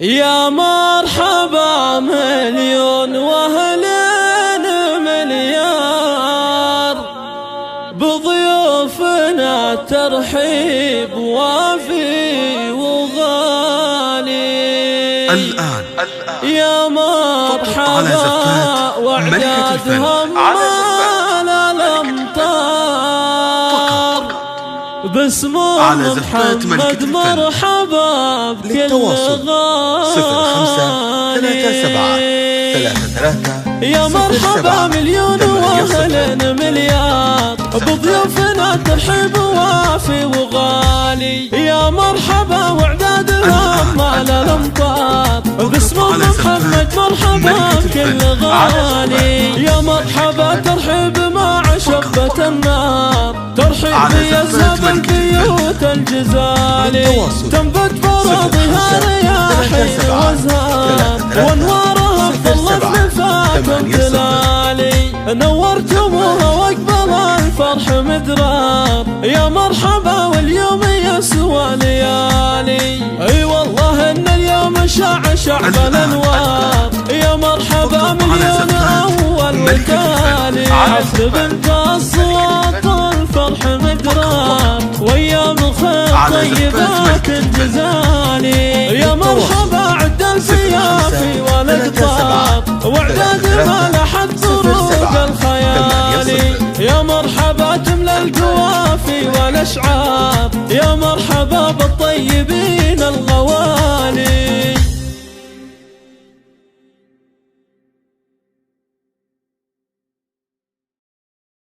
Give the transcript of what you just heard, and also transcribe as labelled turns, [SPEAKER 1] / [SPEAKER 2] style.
[SPEAKER 1] يا مرحبا مليون واهلين مليار، بضيوفنا ترحيب وافي وغالي.
[SPEAKER 2] الآن
[SPEAKER 1] يا مرحبا وعدادهم مال الأمطار، باسم محمد مرحبا بكل غالي. يا مرحبا مليون واهل مليار، بضيوفنا ترحيب وافي وغالي. يا مرحبا وعدادهم مال الامطار، باسم محمد مرحبا بكل غالي. يا مرحبا ترحيب مع شبة النار، ترحيب بيذهب البيوت الجزالي. تنبت براضيها رياحين وازهار، وانوارها ظلت نفاكم تلالي. نورتموها واقبل الفرح مدرار، يا مرحبا واليوم يسوى ليالي. اي والله ان اليوم شع بالانوار، يا مرحبا مليون اول وتالي. عصر بنت اصوات الفرح مدرار، وايام الخير طيبات الجزالي. يا مرحبا عد الفيافي والاقطار، واعداد ما لحد طروق الخيالي. يا مرحبا تملى القوافي والاشعار، يا مرحبا بالطيبين الغوالي.